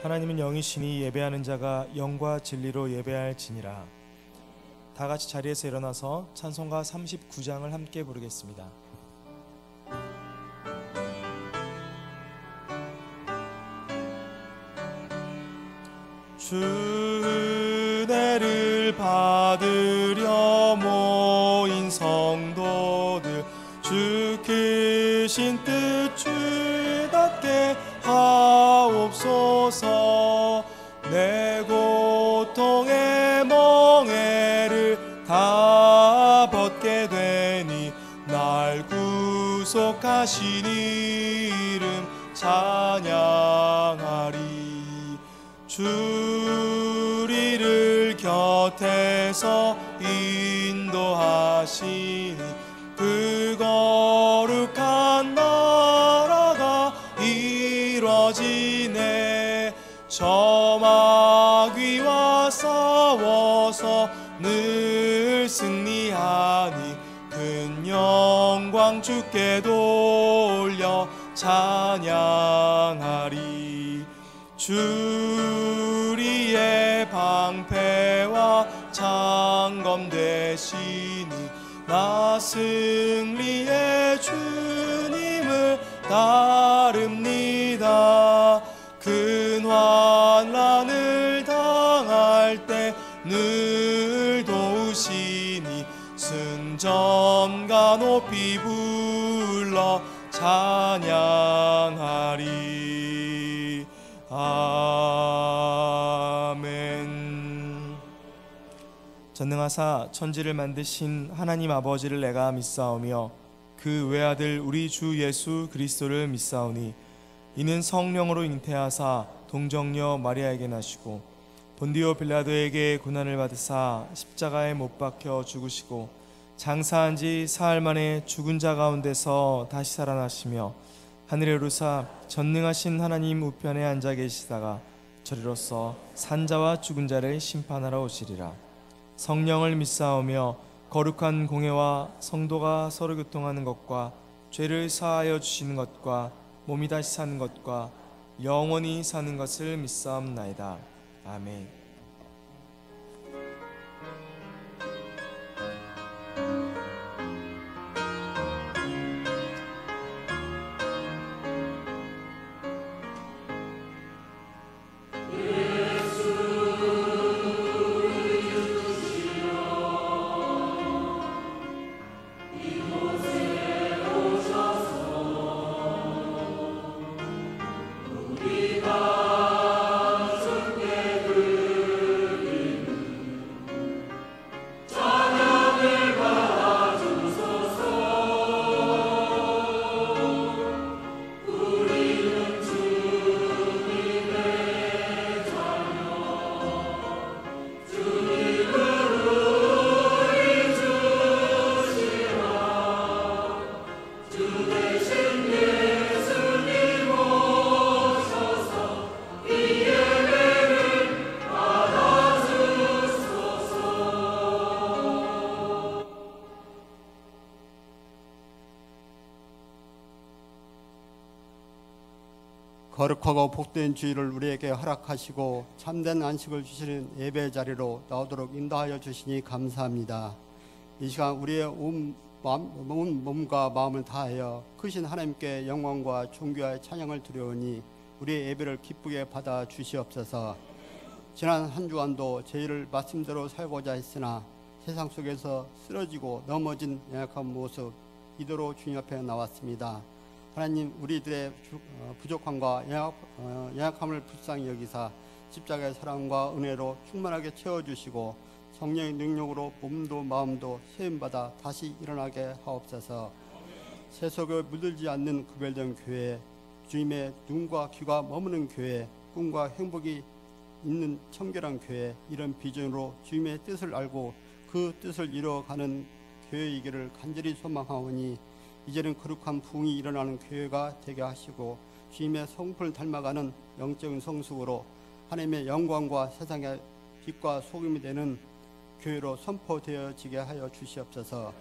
하나님은 영이시니 예배하는 자가 영과 진리로 예배할지니라. 다 같이 자리에서 일어나서 찬송가 39장을 함께 부르겠습니다. 주 은혜를 받으려 모인 성도들, 주 크신 뜻 주답게 하옵소서. 내 고통의 멍에를 다 벗게 되니 날 구속하신 이름 찬양하리. 주 우리를 곁에서 인도하시니 그 거룩한 나라가 이루어지네. 저 마귀와 싸워서 늘 승리하니 큰 영광 주께 돌려 찬양하리. 주 우리의 방패와 창검 되시니 나 승리의 주님을 따릅니다. 큰 환난을 당할 때 늘 도우시니 승전가 높이 불러 찬양하리. 아멘. 전능하사 천지를 만드신 하나님 아버지를 내가 믿사오며 그 외아들 우리 주 예수 그리스도를 믿사오니 이는 성령으로 잉태하사 동정녀 마리아에게 나시고 본디오 빌라도에게 고난을 받으사 십자가에 못 박혀 죽으시고 장사한 지 사흘 만에 죽은 자 가운데서 다시 살아나시며 하늘에 오르사 전능하신 하나님 우편에 앉아 계시다가 저리로서 산자와 죽은 자를 심판하러 오시리라. 성령을 믿사오며 거룩한 공회와 성도가 서로 교통하는 것과 죄를 사하여 주시는 것과 몸이 다시 사는 것과 영원히 사는 것을 믿사옵나이다. 아멘. 거룩하고 복된 주일을 우리에게 허락하시고 참된 안식을 주시는 예배 자리로 나오도록 인도하여 주시니 감사합니다. 이 시간 우리의 온 몸과 마음을 다하여 크신 하나님께 영광과 존귀와 찬양을 드려오니 우리의 예배를 기쁘게 받아 주시옵소서. 지난 한 주간도 제 일을 말씀대로 살고자 했으나 세상 속에서 쓰러지고 넘어진 연약한 모습 이대로 주님 앞에 나왔습니다. 하나님, 우리들의 부족함과 연약함을 불쌍히 여기사 십자가의 사랑과 은혜로 충만하게 채워주시고 성령의 능력으로 몸도 마음도 세움받아 다시 일어나게 하옵소서. 세속에 물들지 않는 구별된 교회, 주님의 눈과 귀가 머무는 교회, 꿈과 행복이 있는 청결한 교회, 이런 비전으로 주님의 뜻을 알고 그 뜻을 이루어가는 교회이기를 간절히 소망하오니 이제는 거룩한 부흥이 일어나는 교회가 되게 하시고 주님의 성품을 닮아가는 영적인 성숙으로 하나님의 영광과 세상의 빛과 소금이 되는 교회로 선포되어지게 하여 주시옵소서.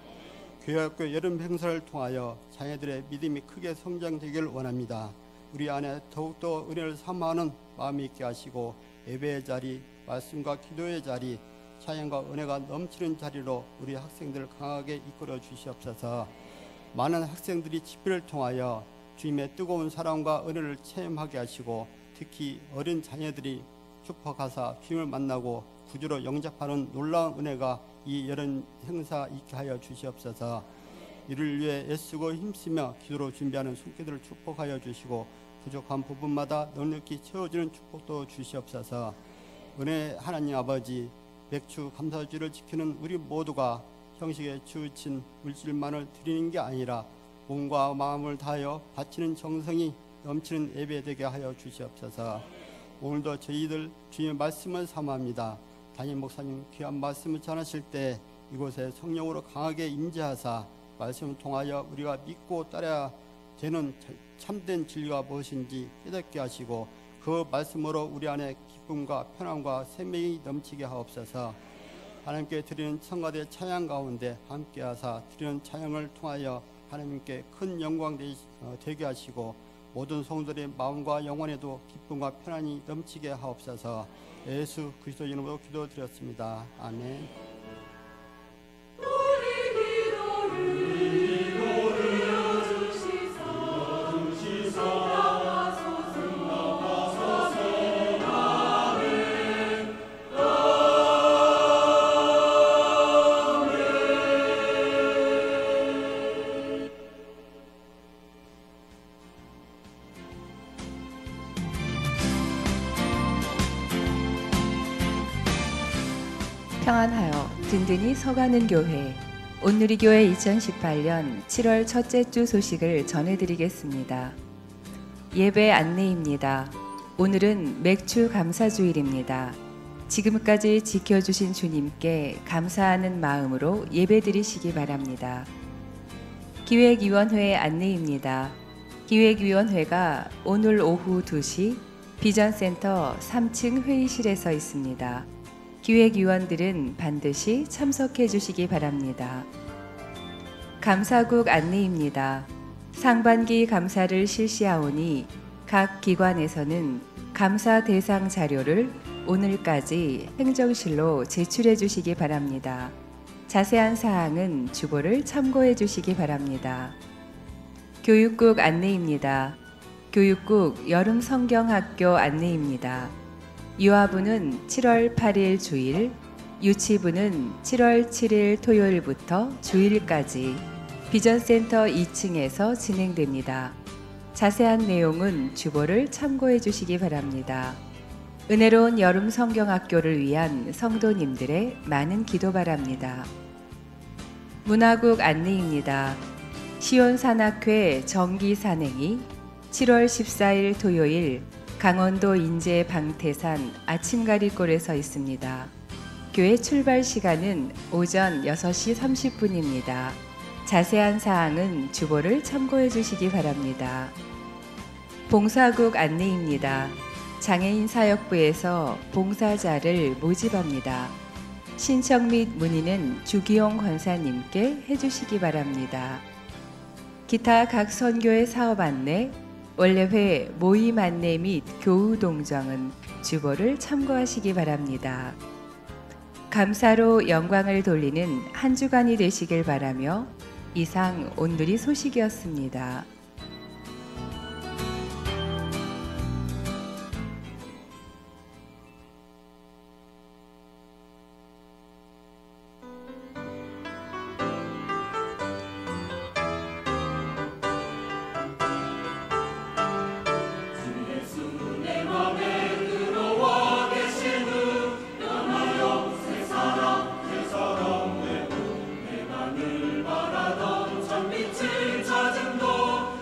교회학교 여름 행사를 통하여 자녀들의 믿음이 크게 성장되기를 원합니다. 우리 안에 더욱더 은혜를 삼아하는 마음이 있게 하시고 예배의 자리, 말씀과 기도의 자리, 찬양과 은혜가 넘치는 자리로 우리 학생들을 강하게 이끌어 주시옵소서. 많은 학생들이 집회를 통하여 주님의 뜨거운 사랑과 은혜를 체험하게 하시고 특히 어린 자녀들이 축복하사 주님을 만나고 구주로 영접하는 놀라운 은혜가 이 여름 행사 있게 하여 주시옵소서. 이를 위해 애쓰고 힘쓰며 기도로 준비하는 손길들을 축복하여 주시고 부족한 부분마다 넉넉히 채워주는 축복도 주시옵소서. 은혜 하나님 아버지, 맥주 감사주를 지키는 우리 모두가 형식에 치우친 물질만을 드리는 게 아니라 몸과 마음을 다하여 바치는 정성이 넘치는 예배되게 하여 주시옵소서. 오늘도 저희들 주님의 말씀을 삼합니다. 담임 목사님 귀한 말씀을 전하실 때 이곳에 성령으로 강하게 임재하사 말씀을 통하여 우리가 믿고 따라야 되는 참된 진리가 무엇인지 깨닫게 하시고 그 말씀으로 우리 안에 기쁨과 편안과 생명이 넘치게 하옵소서. 하나님께 드리는 성가대 찬양 가운데 함께하사 드리는 찬양을 통하여 하나님께 큰 영광 되게 하시고 모든 성도들의 마음과 영혼에도 기쁨과 편안이 넘치게 하옵소서. 예수 그리스도 이름으로 기도드렸습니다. 아멘. 평안하여 든든히 서가는 교회 온누리교회 2018년 7월 첫째 주 소식을 전해드리겠습니다. 예배 안내입니다. 오늘은 맥주 감사주일입니다. 지금까지 지켜주신 주님께 감사하는 마음으로 예배드리시기 바랍니다. 기획위원회 안내입니다. 기획위원회가 오늘 오후 2시 비전센터 3층 회의실에서 있습니다. 기획위원들은 반드시 참석해 주시기 바랍니다. 감사국 안내입니다. 상반기 감사를 실시하오니 각 기관에서는 감사 대상 자료를 오늘까지 행정실로 제출해 주시기 바랍니다. 자세한 사항은 주보를 참고해 주시기 바랍니다. 교육국 안내입니다. 교육국 여름 성경학교 안내입니다. 유아부는 7월 8일 주일, 유치부는 7월 7일 토요일부터 주일까지 비전센터 2층에서 진행됩니다. 자세한 내용은 주보를 참고해 주시기 바랍니다. 은혜로운 여름 성경학교를 위한 성도님들의 많은 기도 바랍니다. 문화국 안내입니다. 시온산악회 정기 산행이 7월 14일 토요일 강원도 인제 방태산 아침가리골에서 있습니다. 교회 출발 시간은 오전 6시 30분입니다. 자세한 사항은 주보를 참고해 주시기 바랍니다. 봉사국 안내입니다. 장애인 사역부에서 봉사자를 모집합니다. 신청 및 문의는 주기용 권사님께 해주시기 바랍니다. 기타 각 선교의 사업 안내, 원래회 모임 안내 및 교우 동정은 주보를 참고하시기 바랍니다. 감사로 영광을 돌리는 한 주간이 되시길 바라며 이상 온누리 소식이었습니다. 늘 바라던 참 빛을 찾은 너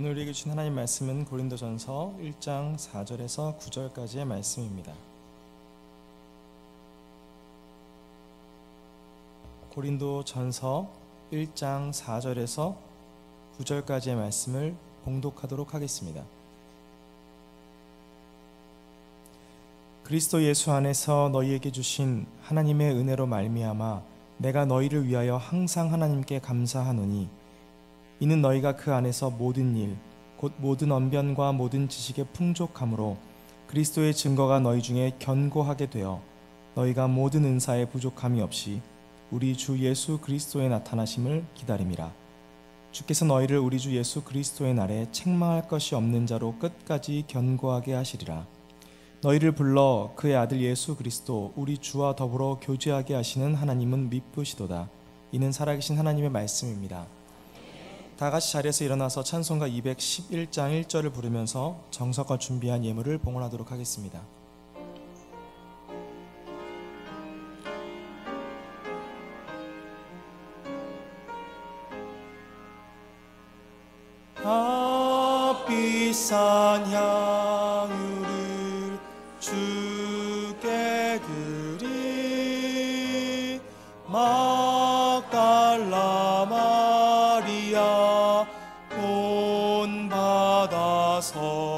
오늘 우리에게 주신 하나님 말씀은 고린도전서 1장 4절에서 9절까지의 말씀입니다. 고린도전서 1장 4절에서 9절까지의 말씀을 봉독하도록 하겠습니다. 그리스도 예수 안에서 너희에게 주신 하나님의 은혜로 말미암아 내가 너희를 위하여 항상 하나님께 감사하노니 이는 너희가 그 안에서 모든 일 곧 모든 언변과 모든 지식의 풍족함으로 그리스도의 증거가 너희 중에 견고하게 되어 너희가 모든 은사에 부족함이 없이 우리 주 예수 그리스도의 나타나심을 기다림이라. 주께서 너희를 우리 주 예수 그리스도의 날에 책망할 것이 없는 자로 끝까지 견고하게 하시리라. 너희를 불러 그의 아들 예수 그리스도 우리 주와 더불어 교제하게 하시는 하나님은 미쁘시도다. 이는 살아계신 하나님의 말씀입니다. 다 같이 자리에서 일어나서 찬송가 211장 1절을 부르면서 정석과 준비한 예물을 봉헌하도록 하겠습니다. 비싼 향유를 주께 드리 막달라 마리아 본받아서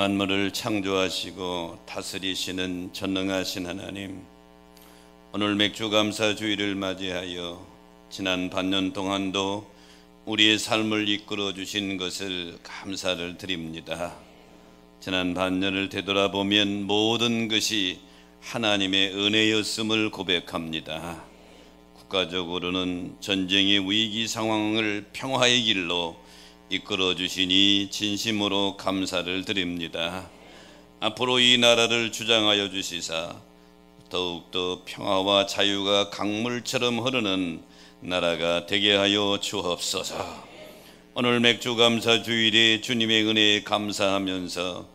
만물을 창조하시고 다스리시는 전능하신 하나님, 오늘 맥주감사주의를 맞이하여 지난 반년 동안도 우리의 삶을 이끌어 주신 것을 감사를 드립니다. 지난 반년을 되돌아보면 모든 것이 하나님의 은혜였음을 고백합니다. 국가적으로는 전쟁의 위기 상황을 평화의 길로 이끌어 주시니 진심으로 감사를 드립니다. 앞으로 이 나라를 주장하여 주시사 더욱더 평화와 자유가 강물처럼 흐르는 나라가 되게 하여 주옵소서. 오늘 맥주감사주일에 주님의 은혜에 감사하면서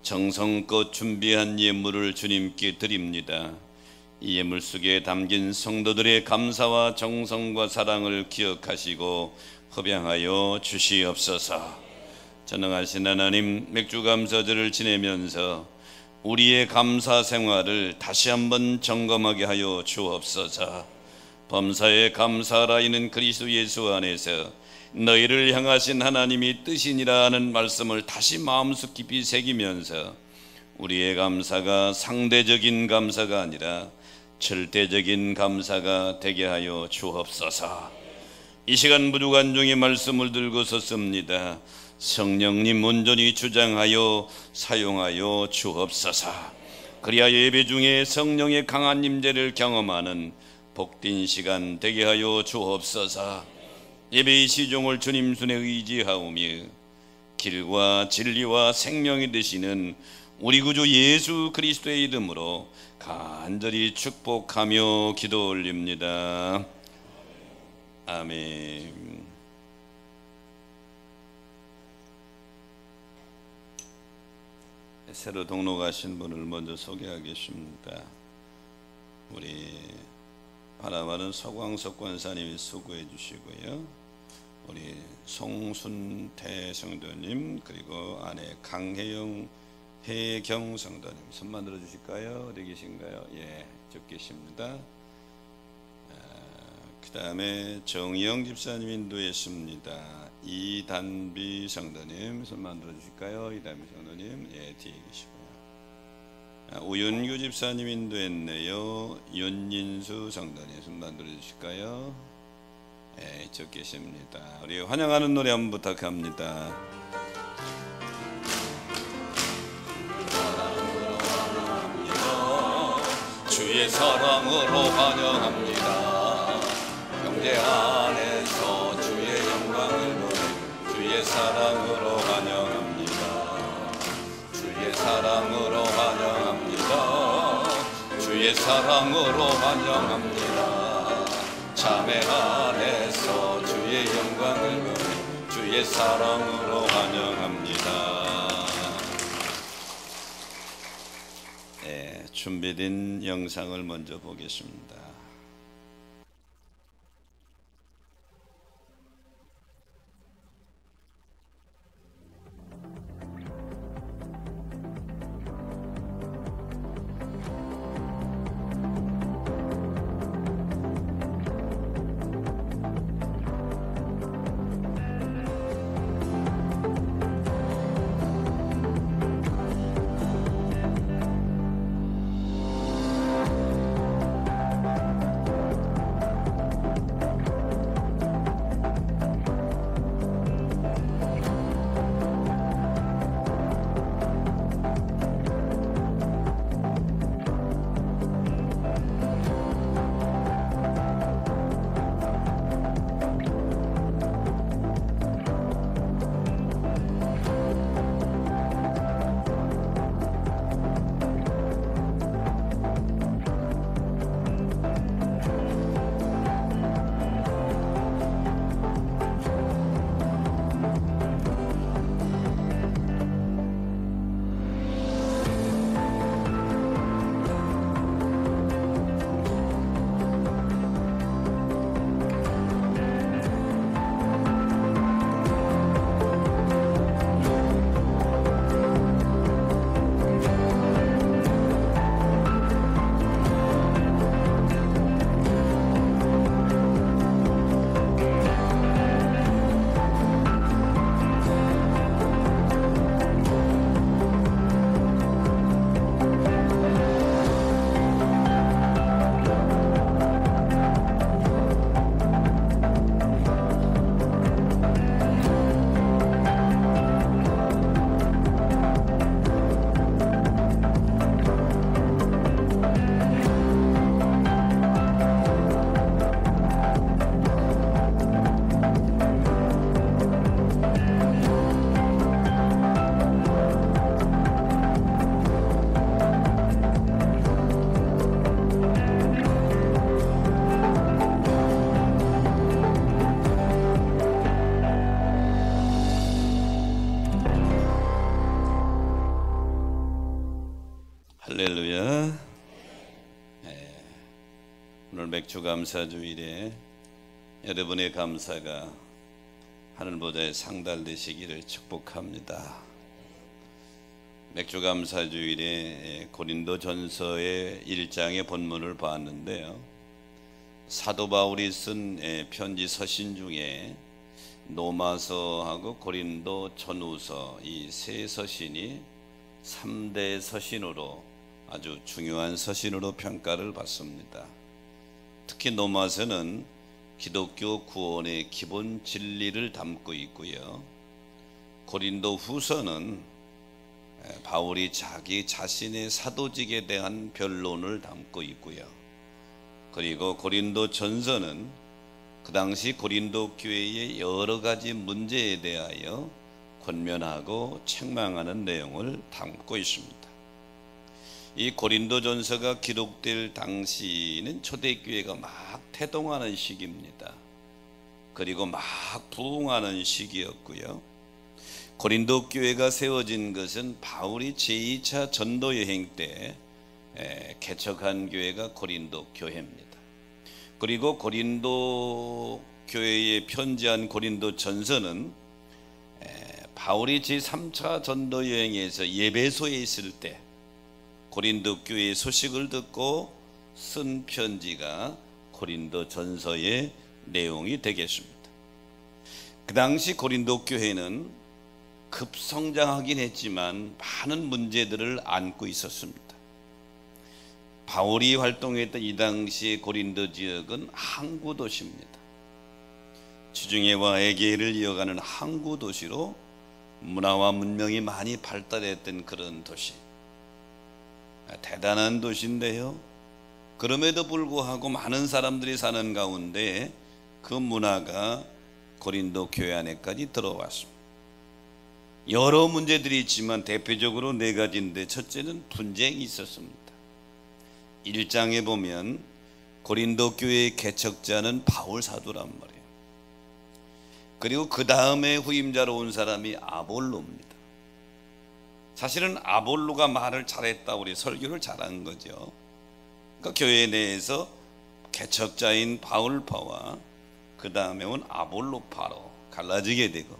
정성껏 준비한 예물을 주님께 드립니다. 이 예물 속에 담긴 성도들의 감사와 정성과 사랑을 기억하시고 허병하여 주시옵소서. 전능하신 하나님, 맥주감사절을 지내면서 우리의 감사 생활을 다시 한번 점검하게 하여 주옵소서. 범사에 감사하라 이는 그리스도 예수 안에서 너희를 향하신 하나님이 뜻이니라 하는 말씀을 다시 마음속 깊이 새기면서 우리의 감사가 상대적인 감사가 아니라 절대적인 감사가 되게 하여 주옵소서. 이 시간 부족한 종의 말씀을 들고 섰습니다. 성령님 온전히 주장하여 사용하여 주옵소서. 그리하여 예배 중에 성령의 강한 임재를 경험하는 복된 시간 되게 하여 주옵소서. 예배의 시종을 주님 손에 의지하오며 길과 진리와 생명이 되시는 우리 구주 예수 그리스도의 이름으로 간절히 축복하며 기도 올립니다. 아멘. 새로 등록하신 분을 먼저 소개하겠습니다. 우리 바라바는 서광석 권사님이 수고해 주시고요. 우리 송순태 성도님, 그리고 아내 강혜영 혜경 성도님 손만 들어 주실까요? 어디 계신가요? 예, 저 계십니다. 그 다음에 정영 집사님 인도했습니다. 이단비 성도님 손만 들어 주실까요? 이단비 성도님, 예, 뒤에 계시고요. 우윤규 집사님 인도했네요. 윤인수 성도님 손만 들어 주실까요? 예, 저 계십니다. 우리 환영하는 노래 한번 부탁합니다. 주의 사랑으로 환영합니다. 형제 안에서 주의 영광을 보내 주의 사랑으로 환영합니다. 사랑으로 환영합니다. 주의 사랑으로 환영합니다. 자매 안에서 주의 영광을 보니 주의 사랑으로 환영합니다. 준비된 영상을 먼저 보겠습니다. 할렐루야. 오늘 맥주감사주일에 여러분의 감사가 하늘보다에 상달되시기를 축복합니다. 맥주감사주일에 고린도전서의 1장의 본문을 봤는데요, 사도 바울이 쓴 편지 서신 중에 로마서하고 고린도 전후서 이 세 서신이 3대 서신으로 아주 중요한 서신으로 평가를 받습니다. 특히 로마서는 기독교 구원의 기본 진리를 담고 있고요, 고린도 후서는 바울이 자기 자신의 사도직에 대한 변론을 담고 있고요, 그리고 고린도 전서는 그 당시 고린도 교회의 여러 가지 문제에 대하여 권면하고 책망하는 내용을 담고 있습니다. 이 고린도전서가 기록될 당시는 초대교회가 막 태동하는 시기입니다. 그리고 막 부흥하는 시기였고요, 고린도 교회가 세워진 것은 바울이 제2차 전도 여행 때 개척한 교회가 고린도 교회입니다. 그리고 고린도 교회에 편지한 고린도 전서는 바울이 제3차 전도 여행에서 예배소에 있을 때 고린도 교회의 소식을 듣고 쓴 편지가 고린도 전서의 내용이 되겠습니다. 그 당시 고린도 교회는 급성장하긴 했지만 많은 문제들을 안고 있었습니다. 바울이 활동했던 이 당시의 고린도 지역은 항구 도시입니다. 지중해와 에게해를 이어가는 항구 도시로 문화와 문명이 많이 발달했던 그런 도시, 대단한 도시인데요, 그럼에도 불구하고 많은 사람들이 사는 가운데 그 문화가 고린도 교회 안에까지 들어왔습니다. 여러 문제들이 있지만 대표적으로 네 가지인데, 첫째는 분쟁이 있었습니다. 1장에 보면 고린도 교회의 개척자는 바울 사도란 말이에요. 그리고 그 다음에 후임자로 온 사람이 아볼로입니다. 사실은 아볼로가 말을 잘했다, 우리 설교를 잘한 거죠. 그러니까 교회 내에서 개척자인 바울파와 그 다음에 온 아볼로파로 갈라지게 되고,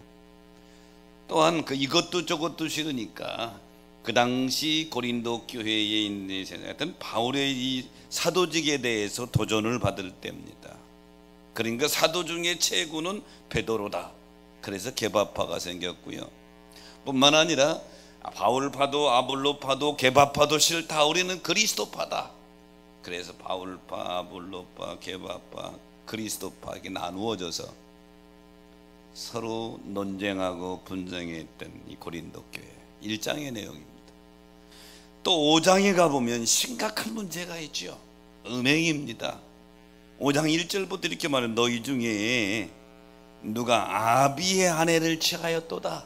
또한 이것도 저것도 싫으니까 그 당시 고린도 교회에 있는 하여튼 바울의 이 사도직에 대해서 도전을 받을 때입니다. 그러니까 사도 중에 최고는 베드로다. 그래서 개바파가 생겼고요. 뿐만 아니라 바울파도 아볼로파도 개바파도 싫다, 우리는 그리스도파다. 그래서 바울파, 아볼로파, 개바파, 그리스도파 이렇게 나누어져서 서로 논쟁하고 분쟁했던 이 고린도 교회 1장의 내용입니다. 또 5장에 가보면 심각한 문제가 있죠. 음행입니다. 5장 1절부터 이렇게 말해요. 너희 중에 누가 아비의 아내를 취하였도다.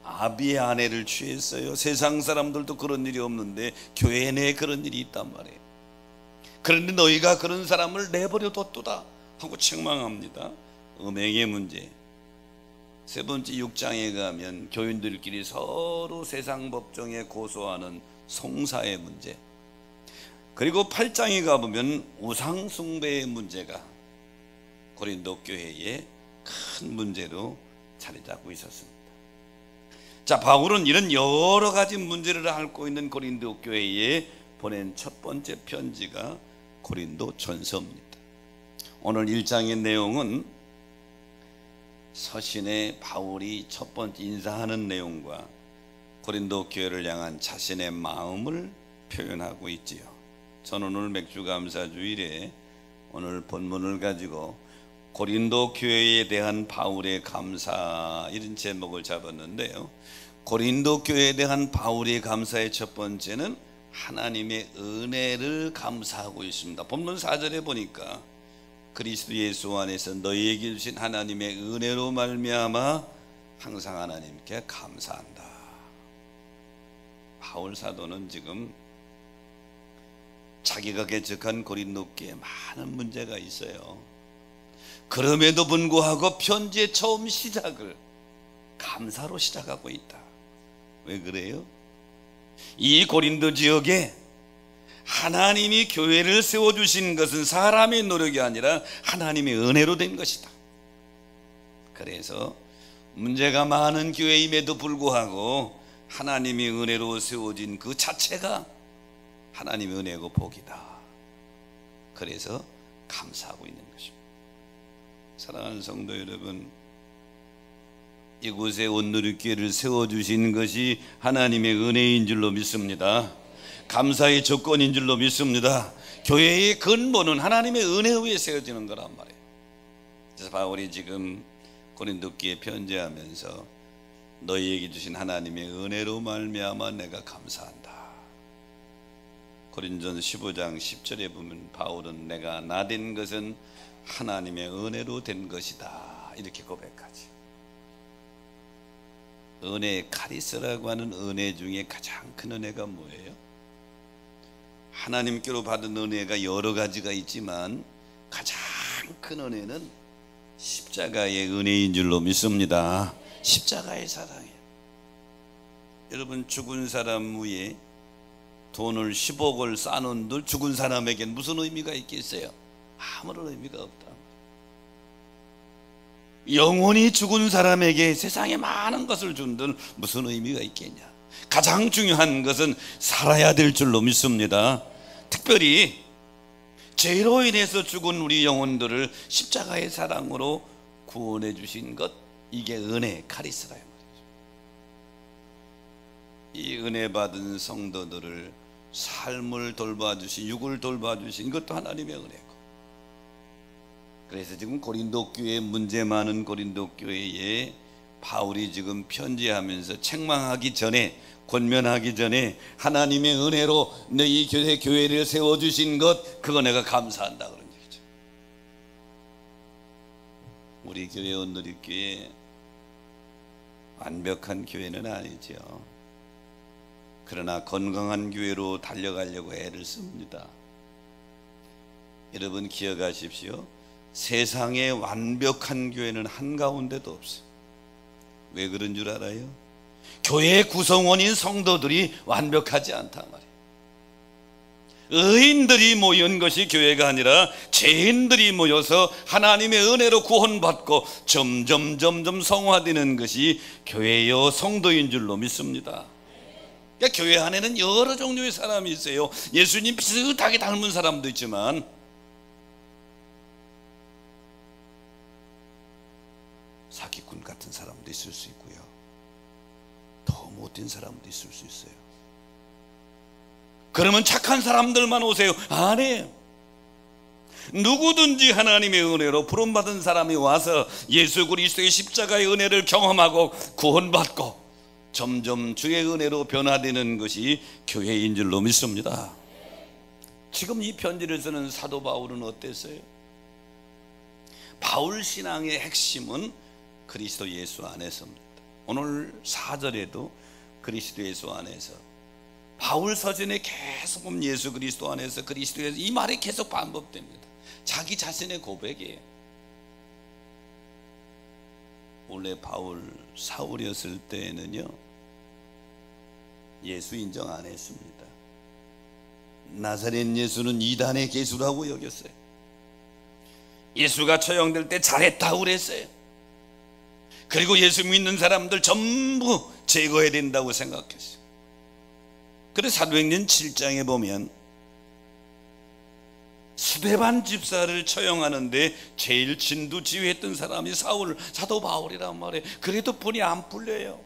아비의 아내를 취했어요. 세상 사람들도 그런 일이 없는데 교회 내에 그런 일이 있단 말이에요. 그런데 너희가 그런 사람을 내버려 뒀도다 하고 책망합니다. 음행의 문제. 세 번째 6장에 가면 교인들끼리 서로 세상 법정에 고소하는 송사의 문제. 그리고 8장에 가보면 우상 숭배의 문제가 고린도 교회에 큰 문제로 자리 잡고 있었습니다. 자, 바울은 이런 여러 가지 문제를 앓고 있는 고린도 교회에 보낸 첫 번째 편지가 고린도 전서입니다. 오늘 1장의 내용은 서신에 바울이 첫 번째 인사하는 내용과 고린도 교회를 향한 자신의 마음을 표현하고 있지요. 저는 오늘 맥주감사주일에 오늘 본문을 가지고 고린도 교회에 대한 바울의 감사, 이런 제목을 잡았는데요. 고린도 교회에 대한 바울의 감사의 첫 번째는 하나님의 은혜를 감사하고 있습니다. 본문 4절에 보니까 그리스도 예수 안에서 너희에게 주신 하나님의 은혜로 말미암아 항상 하나님께 감사한다. 바울 사도는 지금 자기가 개척한 고린도 교회에 많은 문제가 있어요. 그럼에도 불구하고 편지의 처음 시작을 감사로 시작하고 있다. 왜 그래요? 이 고린도 지역에 하나님이 교회를 세워주신 것은 사람의 노력이 아니라 하나님의 은혜로 된 것이다. 그래서 문제가 많은 교회임에도 불구하고 하나님의 은혜로 세워진 그 자체가 하나님의 은혜고 복이다. 그래서 감사하고 있는 것입니다. 사랑하는 성도 여러분, 이곳에 온누리교회를 세워주신 것이 하나님의 은혜인 줄로 믿습니다. 감사의 조건인 줄로 믿습니다. 교회의 근본은 하나님의 은혜 위에 세워지는 거란 말이에요. 그래서 바울이 지금 고린도 교회에 편지하면서 너희에게 주신 하나님의 은혜로 말미암아 내가 감사한다. 고린전서 15장 10절에 보면 바울은 내가 나된 것은 하나님의 은혜로 된 것이다 이렇게 고백하지. 은혜의 카리스라고 하는 은혜 중에 가장 큰 은혜가 뭐예요? 하나님께로 받은 은혜가 여러 가지가 있지만 가장 큰 은혜는 십자가의 은혜인 줄로 믿습니다. 십자가의 사랑이에요. 여러분, 죽은 사람 위에 돈을 10억을 쌓는들 죽은 사람에겐 무슨 의미가 있겠어요? 아무런 의미가 없다. 영원히 죽은 사람에게 세상에 많은 것을 준들 무슨 의미가 있겠냐? 가장 중요한 것은 살아야 될 줄로 믿습니다. 특별히 죄로 인해서 죽은 우리 영혼들을 십자가의 사랑으로 구원해 주신 것, 이게 은혜, 카리스라요 말이죠. 이 은혜 받은 성도들을 삶을 돌봐주신, 육을 돌봐주신 것도 하나님의 은혜고, 그래서 지금 고린도 교회, 문제 많은 고린도 교회에 바울이 지금 편지하면서 책망하기 전에, 권면하기 전에 하나님의 은혜로 너희 교회를 세워주신 것, 그거 내가 감사한다 그런 얘기죠. 우리 교회 온누리교회 완벽한 교회는 아니죠. 그러나 건강한 교회로 달려가려고 애를 씁니다. 여러분 기억하십시오. 세상에 완벽한 교회는 한가운데도 없어요. 왜 그런 줄 알아요? 교회 구성원인 성도들이 완벽하지 않단 말이에요. 의인들이 모인 것이 교회가 아니라 죄인들이 모여서 하나님의 은혜로 구원받고 점점 성화되는 것이 교회요 성도인 줄로 믿습니다. 그러니까 교회 안에는 여러 종류의 사람이 있어요. 예수님 비슷하게 닮은 사람도 있지만 사기꾼 같은 사람도 있을 수 있고요, 더 못된 사람도 있을 수 있어요. 그러면 착한 사람들만 오세요? 아니에요. 누구든지 하나님의 은혜로 부름받은 사람이 와서 예수 그리스도의 십자가의 은혜를 경험하고 구원받고 점점 주의 은혜로 변화되는 것이 교회인 줄로 믿습니다. 지금 이 편지를 쓰는 사도 바울은 어땠어요? 바울 신앙의 핵심은 그리스도 예수 안에서입니다. 오늘 4절에도 그리스도 예수 안에서, 바울 서신에 계속 보면 예수 그리스도 안에서, 그리스도에서, 이 말이 계속 반복됩니다. 자기 자신의 고백이에요. 원래 바울 사울이었을 때에는요 예수 인정 안 했습니다. 나사렛 예수는 이단의 개수라고 여겼어요. 예수가 처형될 때 잘했다고 그랬어요. 그리고 예수 믿는 사람들 전부 제거해야 된다고 생각했어요. 그래서 사도행전 7장에 보면 스데반 집사를 처형하는데 제일 진두지휘했던 사람이 사도 바울이란 말이에요. 그래도 분이 안 풀려요.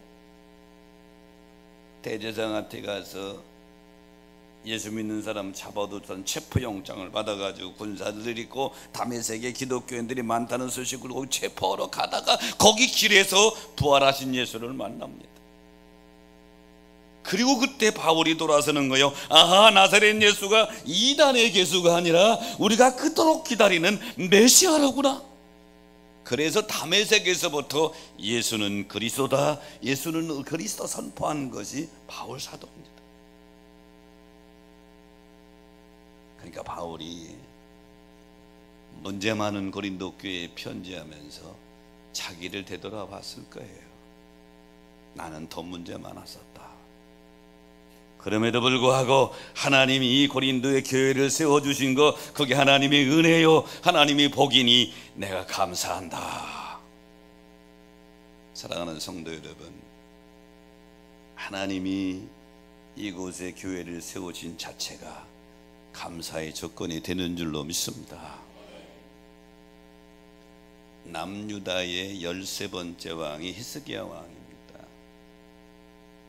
대제사장한테 가서 예수 믿는 사람 잡아두던 체포영장을 받아가지고 군사들이 있고 다메섹에 기독교인들이 많다는 소식을 체포하러 가다가 거기 길에서 부활하신 예수를 만납니다. 그리고 그때 바울이 돌아서는 거예요. 아하, 나사렛 예수가 이단의 개수가 아니라 우리가 그토록 기다리는 메시아로구나. 그래서 다메섹에서부터 예수는 그리스도다, 예수는 그리스도 선포한 것이 바울 사도입니다. 그러니까 바울이 문제 많은 고린도 교회에 편지하면서 자기를 되돌아봤을 거예요. 나는 더 문제 많았었다. 그럼에도 불구하고 하나님이 이 고린도의 교회를 세워주신 거, 그게 하나님의 은혜요, 하나님의 복이니 내가 감사한다. 사랑하는 성도 여러분, 하나님이 이곳에 교회를 세우신 자체가 감사의 조건이 되는 줄로 믿습니다. 남유다의 13번째 왕이 히스기야 왕입니다.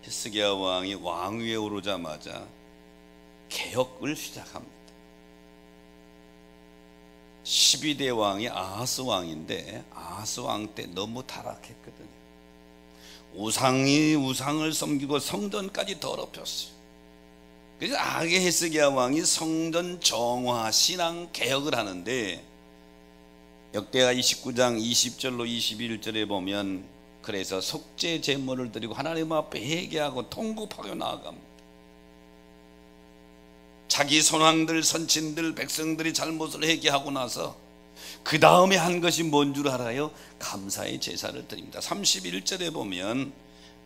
히스기야 왕이 왕위에 오르자마자 개혁을 시작합니다. 12대 왕이 아하스 왕인데 아하스 왕 때 너무 타락했거든요. 우상을 섬기고 성전까지 더럽혔어요. 그래서 악의 히스기야 왕이 성전 정화, 신앙 개혁을 하는데 역대하 29장 20절로 21절에 보면 그래서 속죄 제물을 드리고 하나님 앞에 회개하고 통곡하고 나아갑니다. 자기 선왕들, 선친들, 백성들이 잘못을 회개하고 나서 그 다음에 한 것이 뭔 줄 알아요? 감사의 제사를 드립니다. 31절에 보면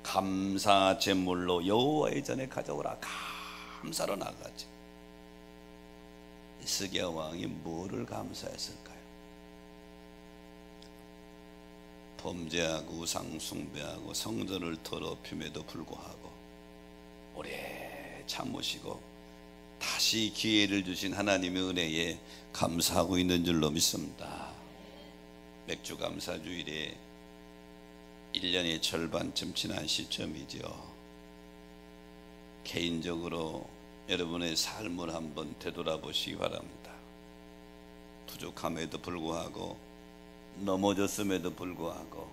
감사 제물로 여호와의 전에 가져오라. 감사로 나가지. 히스기야 왕이 뭐를 감사했을까요? 범죄하고 우상 숭배하고 성전을 더럽힘에도 불구하고 오래 참으시고 다시 기회를 주신 하나님의 은혜에 감사하고 있는 줄로 믿습니다. 맥주 감사주일에 1년의 절반쯤 지난 시점이죠. 개인적으로 여러분의 삶을 한번 되돌아보시기 바랍니다. 부족함에도 불구하고, 넘어졌음에도 불구하고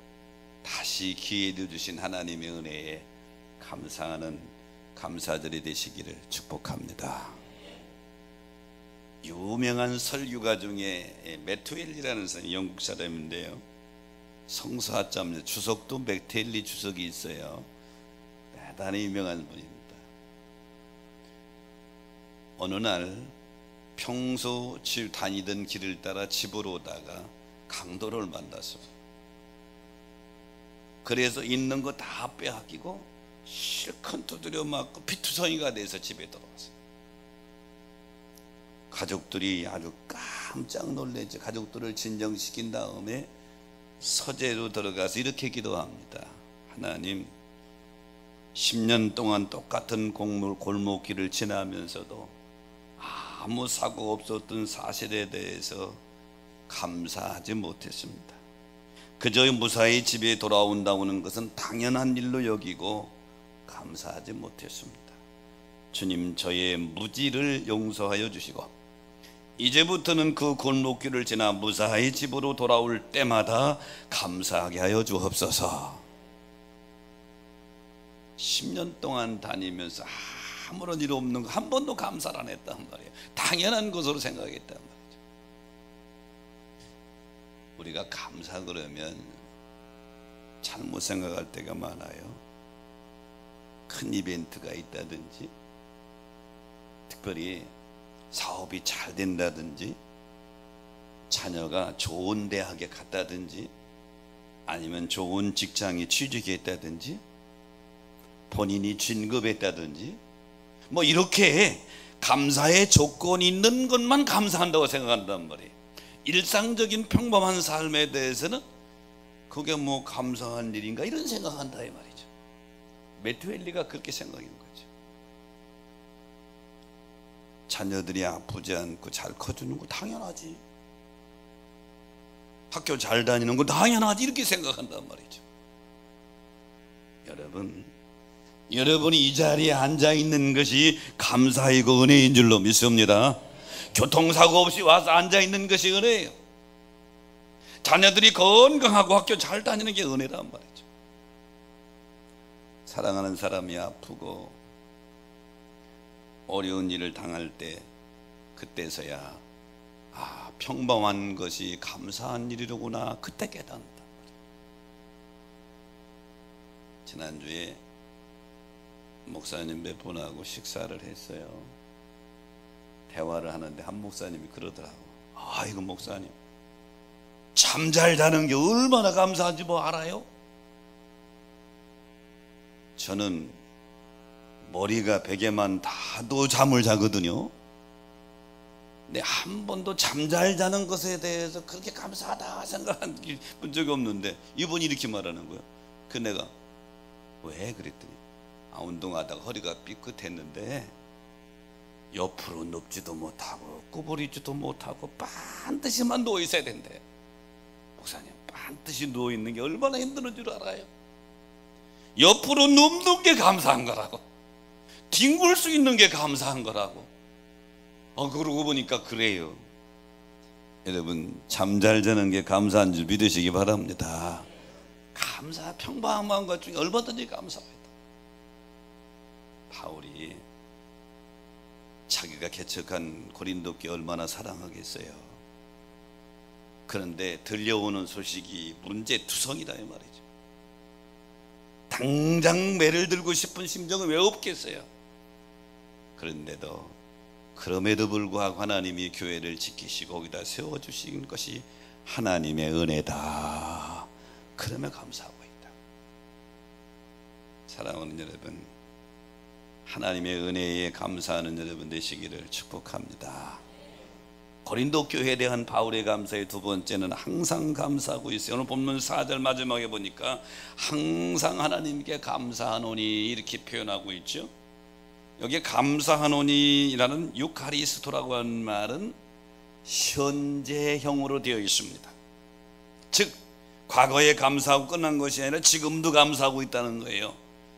다시 기회를 주신 하나님의 은혜에 감사하는 감사들이 되시기를 축복합니다. 유명한 설교가 중에 매트웰이라는 사람이 영국 사람인데요, 성서학자입니다. 주석도 맥텔리 주석이 있어요. 대단히 유명한 분입니다. 어느 날 평소 집 다니던 길을 따라 집으로 오다가 강도를 만났어. 그래서 있는 거 다 빼앗기고 실컷 두드려 맞고 피투성이가 돼서 집에 돌아왔어. 가족들이 아주 깜짝 놀랐죠. 가족들을 진정시킨 다음에 서재로 들어가서 이렇게 기도합니다. 하나님, 10년 동안 똑같은 골목길을 지나면서도 아무 사고 없었던 사실에 대해서 감사하지 못했습니다. 그저 무사히 집에 돌아온다는 것은 당연한 일로 여기고 감사하지 못했습니다. 주님, 저의 무지를 용서하여 주시고 이제부터는 그 골목길을 지나 무사히 집으로 돌아올 때마다 감사하게 하여 주옵소서. 10년 동안 다니면서 아무런 일 없는 거 한 번도 감사를 안 했단 말이에요. 당연한 것으로 생각했단 말이죠. 우리가 감사 그러면 잘못 생각할 때가 많아요. 큰 이벤트가 있다든지, 특별히 사업이 잘 된다든지, 자녀가 좋은 대학에 갔다든지, 아니면 좋은 직장에 취직했다든지, 본인이 진급했다든지, 뭐 이렇게 감사의 조건이 있는 것만 감사한다고 생각한단 말이에요. 일상적인 평범한 삶에 대해서는 그게 뭐 감사한 일인가 이런 생각한다 이 말이죠. 메투엘리가 그렇게 생각한 거죠. 자녀들이 아프지 않고 잘 커주는 거 당연하지, 학교 잘 다니는 거 당연하지, 이렇게 생각한단 말이죠. 여러분이 이 자리에 앉아있는 것이 감사이고 은혜인 줄로 믿습니다. 교통사고 없이 와서 앉아있는 것이 은혜예요. 자녀들이 건강하고 학교 잘 다니는 게 은혜란 말이죠. 사랑하는 사람이 아프고 어려운 일을 당할 때, 그때서야 평범한 것이 감사한 일이로구나, 그때 깨닫는다. 지난주에 목사님 몇 분하고 식사를 했어요. 대화를 하는데 한 목사님이 그러더라고. 이거 목사님, 잠 잘 자는 게 얼마나 감사한지 뭐 알아요? 저는 머리가 베개만 닿아도 잠을 자거든요. 근데 한 번도 잠 잘 자는 것에 대해서 그렇게 감사하다 생각한 적이 없는데 이분이 이렇게 말하는 거예요. 그 내가 왜 그랬더니 운동하다가 허리가 삐끗했는데 옆으로 눕지도 못하고 구부리지도 못하고 반드시만 누워 있어야 된대. 목사님, 반드시 누워 있는 게 얼마나 힘든 줄 알아요? 옆으로 눕는 게 감사한 거라고, 뒹굴 수 있는 게 감사한 거라고. 그러고 보니까 그래요. 여러분, 잠 잘 자는 게 감사한 줄 믿으시기 바랍니다. 평범한 것 중에 얼마든지 감사합니다. 바울이 자기가 개척한 고린도 교회 얼마나 사랑하겠어요. 그런데 들려오는 소식이 문제투성이다 이 말이죠. 당장 매를 들고 싶은 심정은 왜 없겠어요. 그런데도 그럼에도 불구하고 하나님이 교회를 지키시고 거기다 세워주신 것이 하나님의 은혜다. 그러면 감사하고 있다. 사랑하는 여러분, 하나님의 은혜에 감사하는 여러분 되시기를 축복합니다. 고린도 교회에 대한 바울의 감사의 두 번째는 항상 감사하고 있어요. 오늘 본문 4절 마지막에 보니까 항상 하나님께 감사하노니 이렇게 표현하고 있죠. 여기에 감사하노니라는 유카리스토라고 하는 말은 현재형으로 되어 있습니다. 즉 과거에 감사하고 끝난 것이 아니라 지금도 감사하고 있다는 거예요.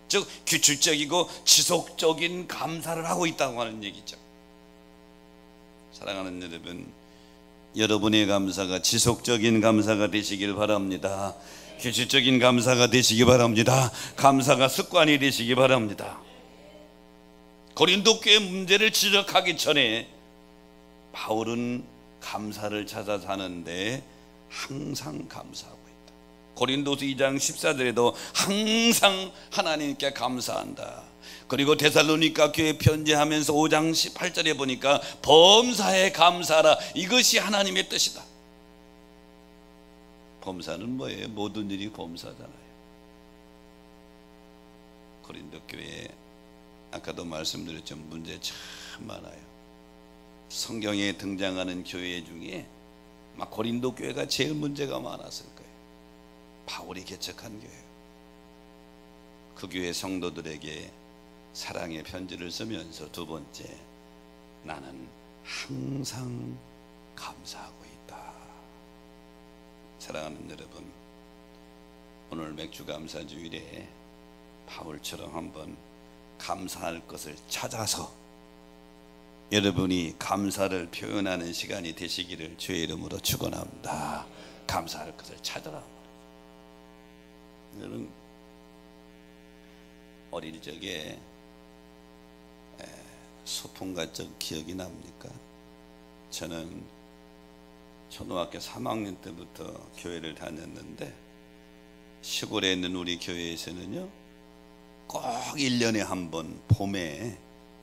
즉 규칙적이고 지속적인 감사를 하고 있다고 하는 얘기죠. 사랑하는 여러분, 여러분의 감사가 지속적인 감사가 되시길 바랍니다. 규칙적인 감사가 되시기 바랍니다. 감사가 습관이 되시기 바랍니다. 고린도 교회 문제를 지적하기 전에 바울은 감사를 찾아 사는데 항상 감사하고 있다. 고린도서 2장 14절에도 항상 하나님께 감사한다. 그리고 데살로니가 교회 편지하면서 5장 18절에 보니까 범사에 감사하라. 이것이 하나님의 뜻이다. 범사는 뭐예요? 모든 일이 범사잖아요. 고린도 교회에 아까도 말씀드렸지만 문제 참 많아요. 성경에 등장하는 교회 중에 막 고린도 교회가 제일 문제가 많았을 거예요. 바울이 개척한 교회. 그 교회 성도들에게 사랑의 편지를 쓰면서 두 번째, 나는 항상 감사하고 있다. 사랑하는 여러분, 오늘 맥주감사주일에 바울처럼 한번 감사할 것을 찾아서 여러분이 감사를 표현하는 시간이 되시기를 주의 이름으로 축원합니다. 감사할 것을 찾아라. 여러분, 어릴 적에 소풍가적 기억이 납니까? 저는 초등학교 3학년 때부터 교회를 다녔는데 시골에 있는 우리 교회에서는요 꼭 1년에 한 번 봄에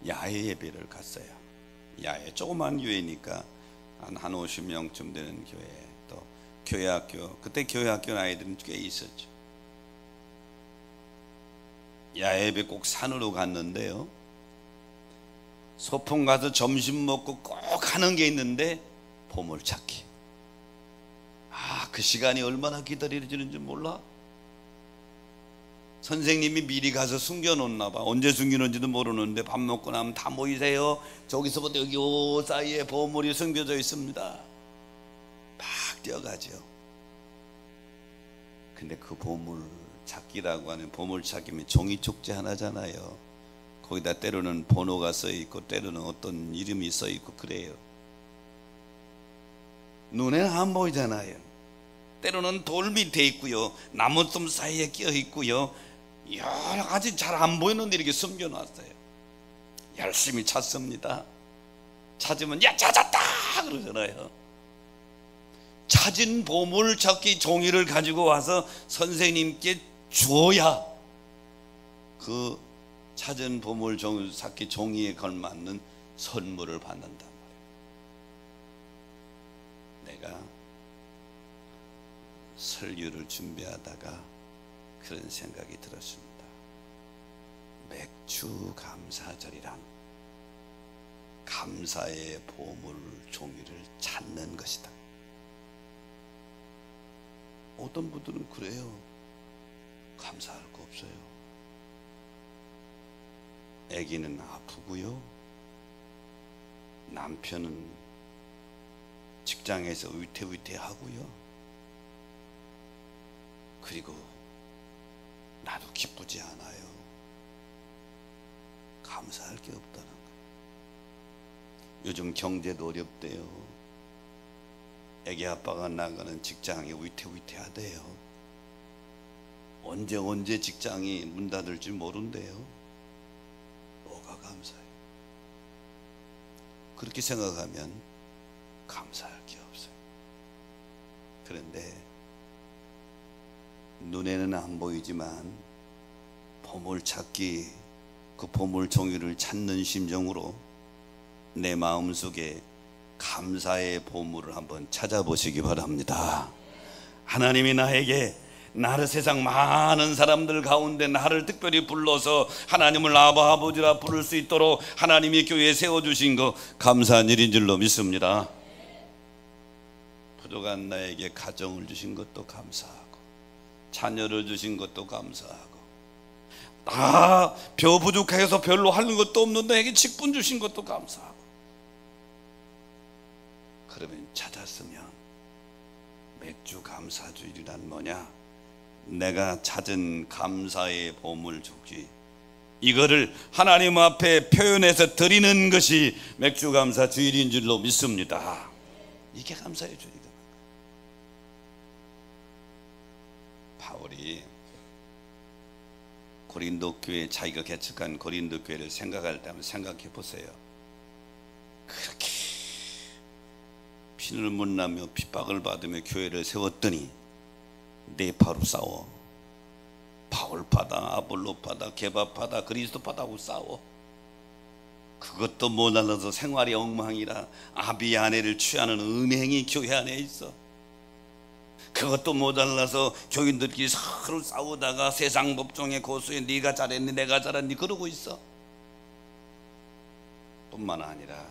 야외 예배를 갔어요. 야외 조그만 교회니까 한 50명쯤 되는 교회, 또 교회학교, 그때 교회학교 아이들은 꽤 있었죠. 야외 예배 꼭 산으로 갔는데요, 소풍 가서 점심 먹고 꼭 하는 게 있는데 보물찾기. 그 시간이 얼마나 기다려지는지 몰라. 선생님이 미리 가서 숨겨놓나 봐. 언제 숨기는지도 모르는데 밥 먹고 나면 다 모이세요. 저기서부터 여기 오 사이에 보물이 숨겨져 있습니다. 막 뛰어가죠. 근데 그 보물찾기라고 하는 보물찾기면 종이 쪽지 하나잖아요. 거기다 때로는 번호가 써있고 때로는 어떤 이름이 써있고 그래요. 눈에는 안 보이잖아요. 때로는 돌 밑에 있고요, 나무섬 사이에 끼어 있고요, 여러 가지 잘 안 보이는데 이렇게 숨겨놨어요. 열심히 찾습니다. 찾으면 야 찾았다 그러잖아요. 찾은 보물찾기 종이를 가지고 와서 선생님께 주어야 그 찾은 보물찾기 종이에 걸맞는 선물을 받는단 말이에요. 내가 설교를 준비하다가 그런 생각이 들었습니다. 맥주 감사절이란 감사의 보물 종이를 찾는 것이다. 어떤 분들은 그래요. 감사할 거 없어요. 아기는 아프고요, 남편은 직장에서 위태위태하고요, 그리고 나도 기쁘지 않아요. 감사할 게 없다는 거. 요즘 경제도 어렵대요. 애기 아빠가 나가는 직장이 위태위태하대요. 언제 직장이 문 닫을지 모른대요. 뭐가 감사해요? 그렇게 생각하면 감사할 게 없어요. 그런데 눈에는 안 보이지만 보물찾기, 그 보물 종이를 찾는 심정으로 내 마음속에 감사의 보물을 한번 찾아보시기 바랍니다. 하나님이 나를 세상 많은 사람들 가운데 나를 특별히 불러서 하나님을 아버지라 부를 수 있도록 하나님이 교회에 세워주신 거 감사한 일인 줄로 믿습니다. 부족한 나에게 가정을 주신 것도 감사하고, 자녀를 주신 것도 감사하고, 벼 부족해서 별로 하는 것도 없는데 에게 직분 주신 것도 감사하고. 그러면 찾았으면 맥주 감사주일이란 뭐냐? 내가 찾은 감사의 보물 족지, 이거를 하나님 앞에 표현해서 드리는 것이 맥주 감사 주일인 줄로 믿습니다. 이게 감사의 주일이다. 바울이 고린도 교회, 자기가 개척한 고린도 교회를 생각할 때 한번 생각해 보세요. 그렇게 피를 못 나며 핍박을 받으며 교회를 세웠더니 네파로 싸워. 바울파다, 아볼로파다, 게바파다, 그리스도파다고 싸워. 그것도 모자라서 생활이 엉망이라 아비 아내를 취하는 음행이 교회 안에 있어. 그것도 모자라서 교인들끼리 서로 싸우다가 세상 법정의 고소에 네가 잘했니 내가 잘했니 그러고 있어. 뿐만 아니라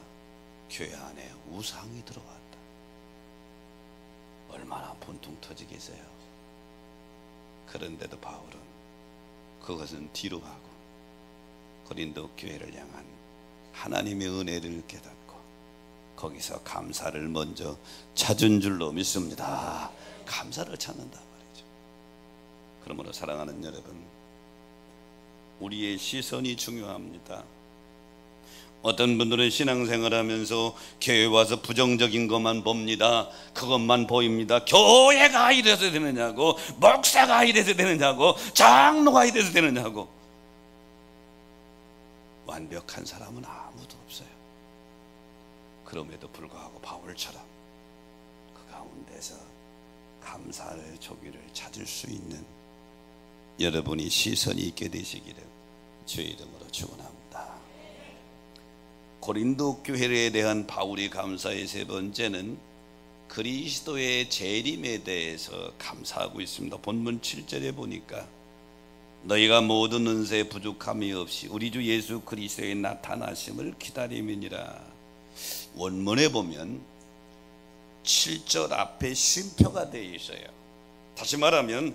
교회 안에 우상이 들어왔다. 얼마나 분통 터지겠어요. 그런데도 바울은 그것은 뒤로 하고 고린도 교회를 향한 하나님의 은혜를 깨닫고 거기서 감사를 먼저 찾은 줄로 믿습니다. 감사를 찾는다 말이죠. 그러므로 사랑하는 여러분, 우리의 시선이 중요합니다. 어떤 분들은 신앙생활하면서 교회 와서 부정적인 것만 봅니다. 그것만 보입니다. 교회가 이래서 되느냐고, 목사가 이래서 되느냐고, 장로가 이래서 되느냐고. 완벽한 사람은 아무도 없어요. 그럼에도 불구하고 바울처럼 그 가운데서 감사의 조기를 찾을 수 있는 여러분이 시선이 있게 되시기를 주의 이름으로 축원합니다. 고린도 교회에 대한 바울의 감사의 세 번째는 그리스도의 재림에 대해서 감사하고 있습니다. 본문 7절에 보니까 너희가 모든 은사에 부족함이 없이 우리 주 예수 그리스도의 나타나심을 기다림이니라. 원문에 보면 7절 앞에 쉼표가 되어 있어요. 다시 말하면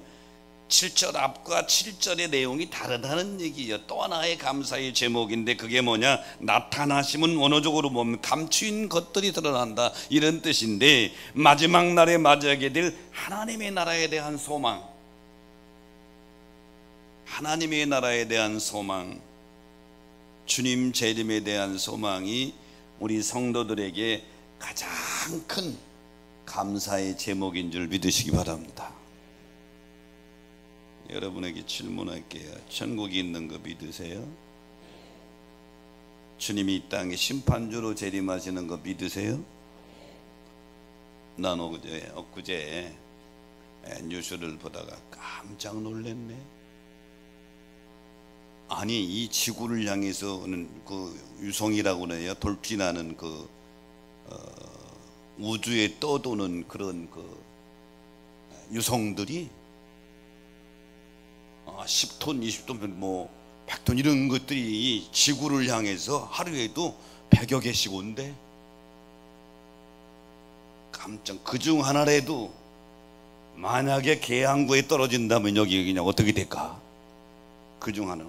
7절 앞과 7절의 내용이 다르다는 얘기예요. 또 하나의 감사의 제목인데 그게 뭐냐? 나타나심은 원어적으로 보면 감추인 것들이 드러난다 이런 뜻인데, 마지막 날에 맞이하게 될 하나님의 나라에 대한 소망, 하나님의 나라에 대한 소망, 주님 재림에 대한 소망이 우리 성도들에게 가장 큰 감사의 제목인 줄 믿으시기 바랍니다. 여러분에게 질문할게요. 천국이 있는 거 믿으세요? 주님이 이 땅에 심판주로 재림하시는 거 믿으세요? 난 엊그제 뉴스를 보다가 깜짝 놀랐네. 아니, 이 지구를 향해서는 그 유성이라고 해요. 돌진하는 그 우주에 떠도는 그런 그 유성들이 10톤, 20톤, 뭐 100톤 이런 것들이 지구를 향해서 하루에도 100여 개씩 온대. 깜짝. 그중 하나라도 만약에 개항구에 떨어진다면 여기 그냥 어떻게 될까? 그중 하나.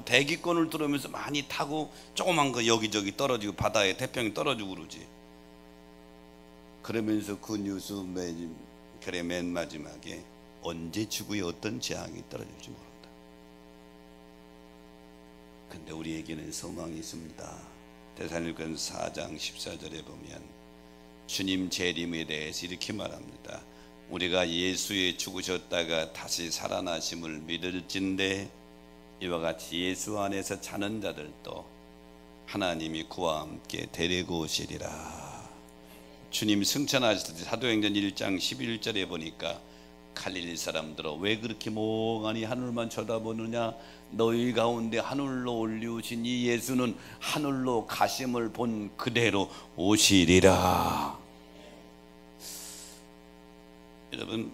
대기권을 들으면서 많이 타고 조그만 거 여기저기 떨어지고 바다에 태평이 떨어지고 그러지. 그러면서 그 뉴스 맨 마지막에 언제 지구에 어떤 재앙이 떨어질지 모른다. 근데 우리에게는 소망이 있습니다. 데살로니가서 4장 14절에 보면 주님 재림에 대해서 이렇게 말합니다. 우리가 예수에 죽으셨다가 다시 살아나심을 믿을진대 이와 같이 예수 안에서 자는 자들도 하나님이 그와 함께 데리고 오시리라. 주님 승천하실 때 사도행전 1장 11절에 보니까 갈릴리 사람들아 왜 그렇게 멍하니 하늘만 쳐다보느냐? 너희 가운데 하늘로 올리우신 이 예수는 하늘로 가심을 본 그대로 오시리라. 여러분,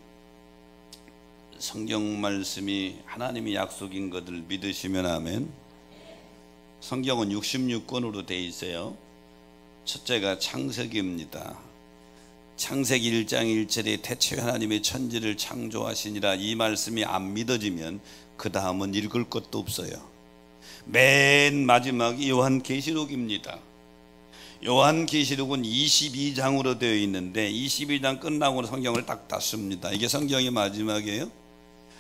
성경 말씀이 하나님의 약속인 것을 믿으시면 아멘. 성경은 66권으로 되어 있어요. 첫째가 창세기입니다. 창세기 1장 1절에 태초에 하나님의 천지를 창조하시니라. 이 말씀이 안 믿어지면 그 다음은 읽을 것도 없어요. 맨 마지막이 요한계시록입니다. 요한계시록은 22장으로 되어 있는데 22장 끝나고 성경을 딱 닫습니다. 이게 성경의 마지막이에요.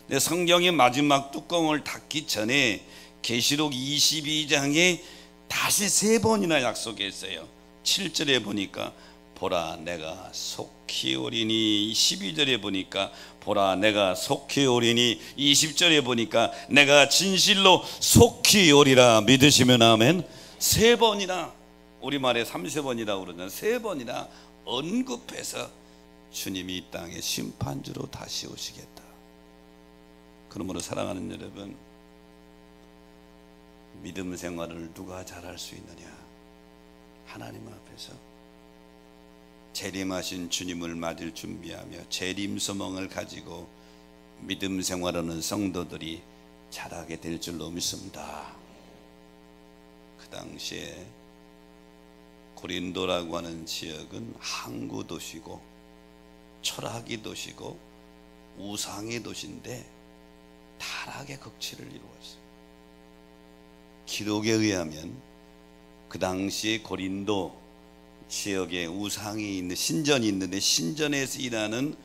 근데 성경의 마지막 뚜껑을 닫기 전에 계시록 22장에 다시 3번이나 약속했어요. 7절에 보니까 보라 내가 속히 오리니, 12절에 보니까 보라 내가 속히 오리니, 20절에 보니까 내가 진실로 속히 오리라. 믿으시면 아멘. 3번이나, 우리말에 30번이라고 그러잖아요. 3번이나 언급해서 주님이 이 땅에 심판주로 다시 오시겠다. 그러므로 사랑하는 여러분, 믿음 생활을 누가 잘할 수 있느냐? 하나님 앞에서 재림하신 주님을 맞을 준비하며 재림 소망을 가지고 믿음 생활하는 성도들이 잘하게 될 줄로 믿습니다. 그 당시에 고린도라고 하는 지역은 항구 도시고 철학의 도시고 우상의 도시인데 타락의 극치를 이루었어요. 기록에 의하면 그 당시에 고린도 지역에 우상이 있는 신전이 있는데 신전에서 일하는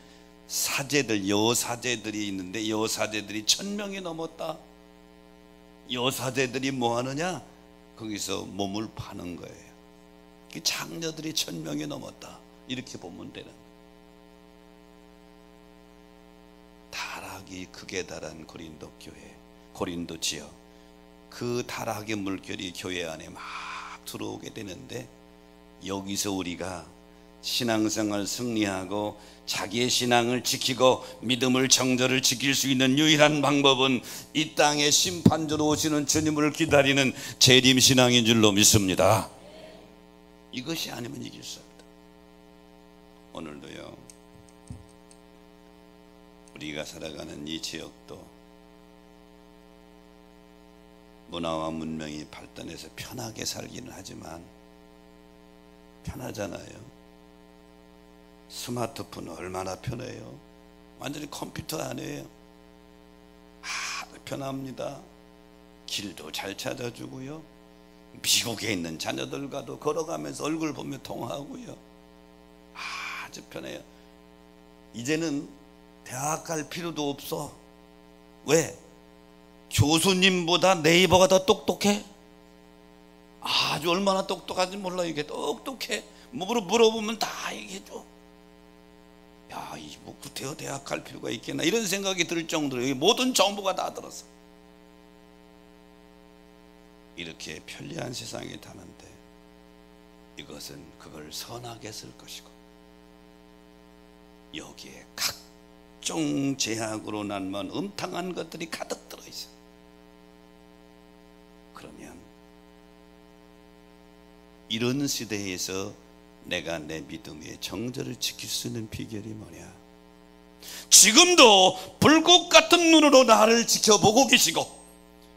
사제들, 여사제들이 있는데 여사제들이 1000명이 넘었다. 여사제들이 뭐 하느냐? 거기서 몸을 파는 거예요. 그 장녀들이 1000명이 넘었다. 이렇게 보면 되는 거예요. 타락이 극에 달한 고린도 교회, 고린도 지역, 그 타락의 물결이 교회 안에 막 들어오게 되는데, 여기서 우리가 신앙생활 승리하고 자기의 신앙을 지키고 믿음을 정절을 지킬 수 있는 유일한 방법은 이 땅에 심판주로 오시는 주님을 기다리는 재림신앙인 줄로 믿습니다. 이것이 아니면 이길 수 없다. 오늘도요, 우리가 살아가는 이 지역도 문화와 문명이 발달해서 편하게 살기는 하지만, 편하잖아요. 스마트폰 얼마나 편해요. 완전히 컴퓨터 안에요. 편합니다. 길도 잘 찾아주고요. 미국에 있는 자녀들과도 걸어가면서 얼굴 보며 통화하고요. 아주 편해요. 이제는 대학 갈 필요도 없어. 왜? 교수님보다 네이버가 더 똑똑해? 아주 얼마나 똑똑한지 몰라. 이게 똑똑해. 물어보면 다 얘기해줘. 야, 뭐 구태여 대학 갈 필요가 있겠나, 이런 생각이 들 정도로 모든 정보가 다 들었어. 이렇게 편리한 세상에 사는데 이것은 그걸 선하게 쓸 것이고, 여기에 각종 제약으로 난무한 음탕한 것들이 가득 들어있어. 그러면 이런 시대에서 내가 내 믿음의 정절을 지킬 수 있는 비결이 뭐냐? 지금도 불꽃 같은 눈으로 나를 지켜보고 계시고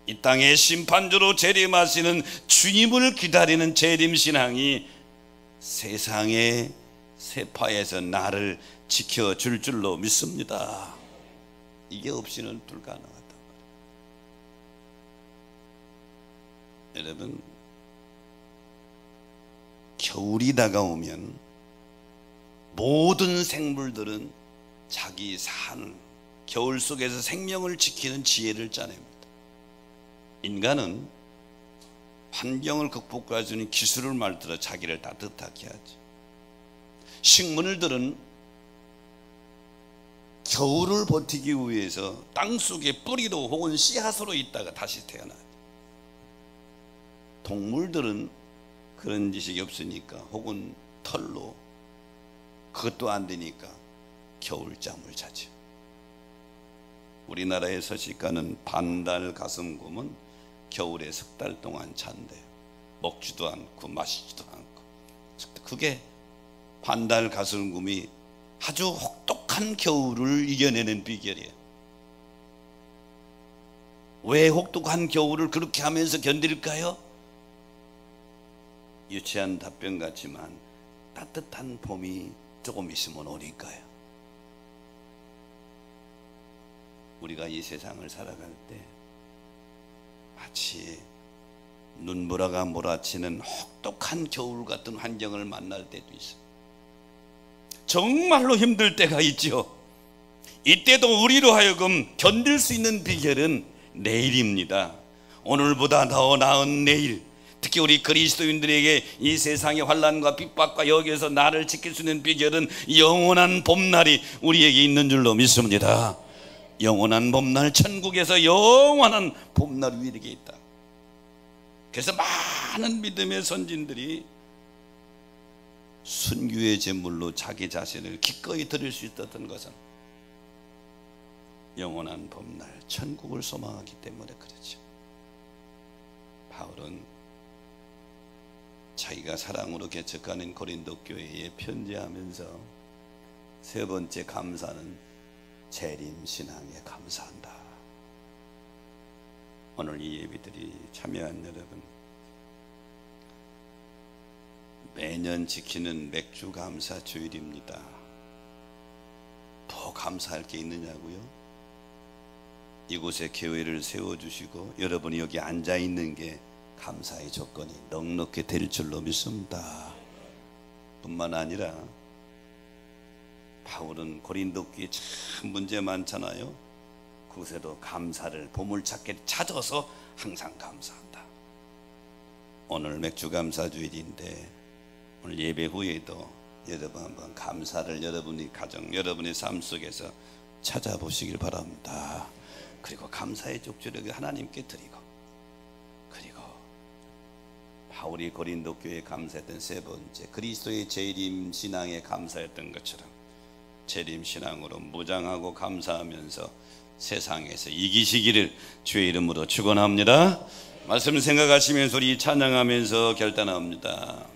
이 땅의 심판주로 재림하시는 주님을 기다리는 재림신앙이 세상의 세파에서 나를 지켜줄 줄로 믿습니다. 이게 없이는 불가능하다. 여러분, 겨울이 다가오면 모든 생물들은 자기 산, 겨울 속에서 생명을 지키는 지혜를 짜냅니다. 인간은 환경을 극복할 수 있는 기술을 만들어 자기를 따뜻하게 하지. 식물들은 겨울을 버티기 위해서 땅속에 뿌리로 혹은 씨앗으로 있다가 다시 태어나지. 동물들은 그런 지식이 없으니까 혹은 털로, 그것도 안 되니까 겨울잠을 자죠. 우리나라의 서식하는 반달 가슴곰은 겨울에 3달 동안 잔대요. 먹지도 않고 마시지도 않고. 그게 반달 가슴곰이 아주 혹독한 겨울을 이겨내는 비결이에요. 왜 혹독한 겨울을 그렇게 하면서 견딜까요? 유치한 답변 같지만 따뜻한 봄이 조금 있으면 오니까요. 우리가 이 세상을 살아갈 때 마치 눈보라가 몰아치는 혹독한 겨울 같은 환경을 만날 때도 있어요. 정말로 힘들 때가 있죠. 이때도 우리로 하여금 견딜 수 있는 비결은 내일입니다. 오늘보다 더 나은 내일. 특히 우리 그리스도인들에게 이 세상의 환난과 핍박과 여기에서 나를 지킬 수 있는 비결은 영원한 봄날이 우리에게 있는 줄로 믿습니다. 영원한 봄날, 천국에서 영원한 봄날 우리에게 있다. 그래서 많은 믿음의 선진들이 순교의 제물로 자기 자신을 기꺼이 드릴 수 있었던 것은 영원한 봄날 천국을 소망하기 때문에 그렇죠. 바울은 자기가 사랑으로 개척하는 고린도 교회에 편지하면서 세 번째 감사는 재림 신앙에 감사한다. 오늘 이 예배들이 참여한 여러분, 매년 지키는 맥주 감사 주일입니다. 더 감사할 게 있느냐고요? 이곳에 교회를 세워주시고 여러분이 여기 앉아있는 게 감사의 조건이 넉넉히 될 줄로 믿습니다. 뿐만 아니라 바울은 고린도 교회에 참 문제 많잖아요. 그곳에도 감사를 보물찾기를 찾아서 항상 감사한다. 오늘 맥주 감사 주일인데 오늘 예배 후에도 여러분 한번 감사를 여러분이 가정, 여러분의 삶 속에서 찾아보시길 바랍니다. 그리고 감사의 족주력을 하나님께 드리고, 그리고 바울이 고린도 교회에 감사했던 세 번째, 그리스도의 재림 신앙에 감사했던 것처럼 재림 신앙으로 무장하고 감사하면서 세상에서 이기시기를 주의 이름으로 축원합니다. 말씀을 생각하시면서 우리 찬양하면서 결단합니다.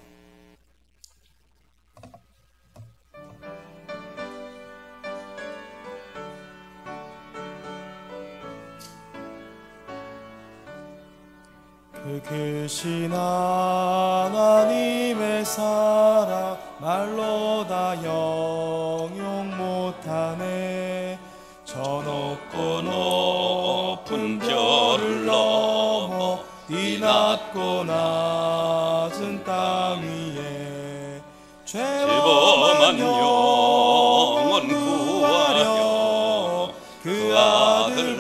그 크신 하나님의 사랑 말로 다 영용 못하네. 저 높고 높은 별을 넘어 이 낮고 낮은 땅 위에 죄범한 영혼 구하려 그 아들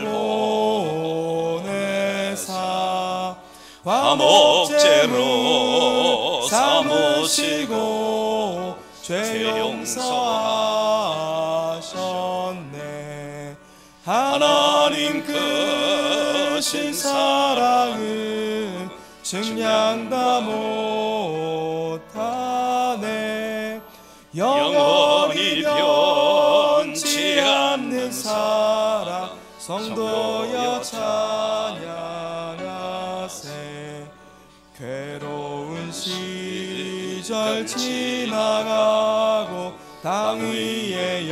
보내사 화목제로 삼으시고 죄 용서하셨네. 하나님 크신 사랑은 증량다 못하네. 영원히 변치 않는 사랑 성도여 찬양하세. 괴로운 시절 지나가고 땅 위에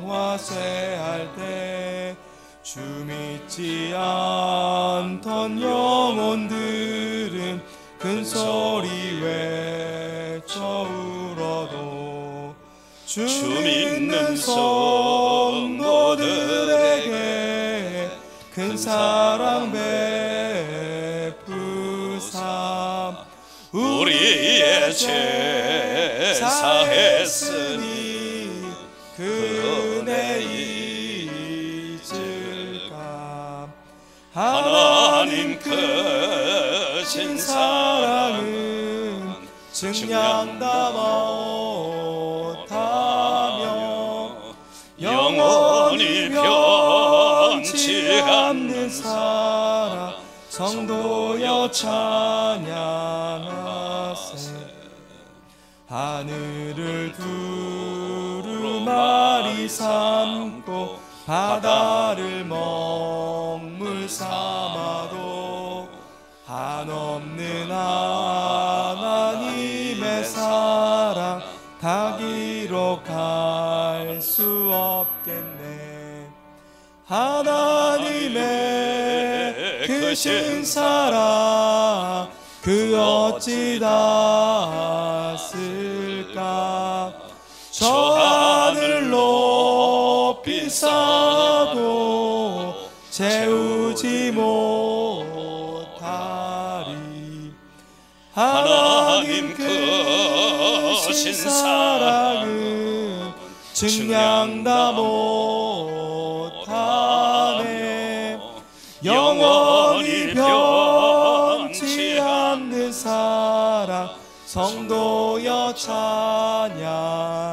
영화쇠할 때 주 믿지 않던 영혼들은 큰 소리 외쳐 울어도 주 믿는 성도들에게 큰 사랑 베푸사 우리의 죄 사했으니 그 은혜 잊을까. 하나님 크신 사랑은 증량다 못하며 영원히 변치 않는 사랑 성도여 찬양하세. 하늘을 두루마리 삼고 바다를 먹물 삼아도 한없는 하나님의 사랑 다 기록할 수 없겠네. 하나님의 크신 사랑 그 어찌 닿았을까. 저 하늘 높이 쌓아도 채우지 못하리. 하나님 크신 사랑은 증량다 못하네. 영원히 변치 않는 사랑 성도여 찬양하세.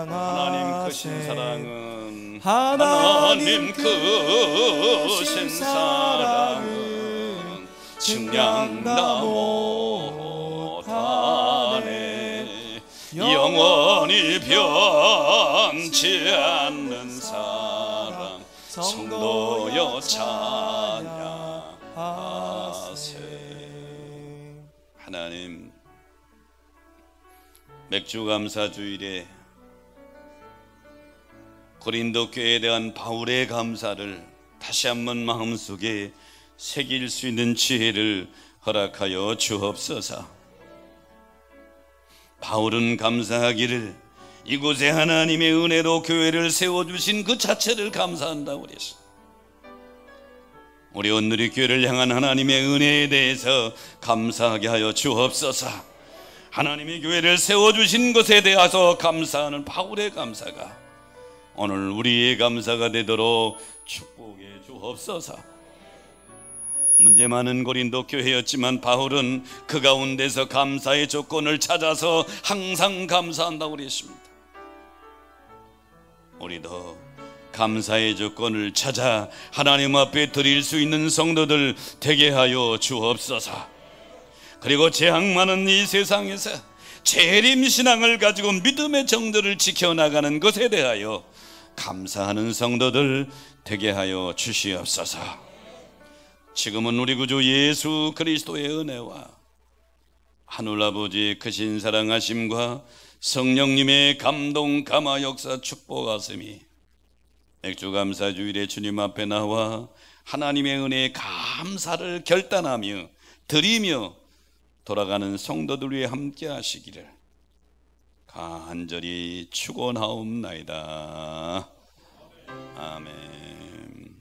하나님 크신 사랑은 하나님 크신 사랑은 증량다 못하네. 영원히 변치 않는 사랑 성도여 성도여 찬양하세. 하나님, 맥주감사주일에 고린도 교회에 대한 바울의 감사를 다시 한번 마음속에 새길 수 있는 지혜를 허락하여 주옵소서. 바울은 감사하기를 이곳에 하나님의 은혜로 교회를 세워주신 그 자체를 감사한다고 그랬어. 우리 온누리 교회를 향한 하나님의 은혜에 대해서 감사하게 하여 주옵소서. 하나님의 교회를 세워주신 것에 대해서 감사하는 바울의 감사가 오늘 우리의 감사가 되도록 축복해 주옵소서. 문제 많은 고린도 교회였지만 바울은 그 가운데서 감사의 조건을 찾아서 항상 감사한다고 그랬습니다. 우리도 감사의 조건을 찾아 하나님 앞에 드릴 수 있는 성도들 되게 하여 주옵소서. 그리고 재앙 많은 이 세상에서 재림신앙을 가지고 믿음의 정도를 지켜나가는 것에 대하여 감사하는 성도들 되게 하여 주시옵소서. 지금은 우리 구주 예수 그리스도의 은혜와 하늘아버지의 크신 사랑하심과 성령님의 감동 감화 역사 축복하심이 맥주감사주일에 주님 앞에 나와 하나님의 은혜에 감사를 결단하며 드리며 돌아가는 성도들 위해 함께 하시기를 간절히 축원하옵나이다. 아멘.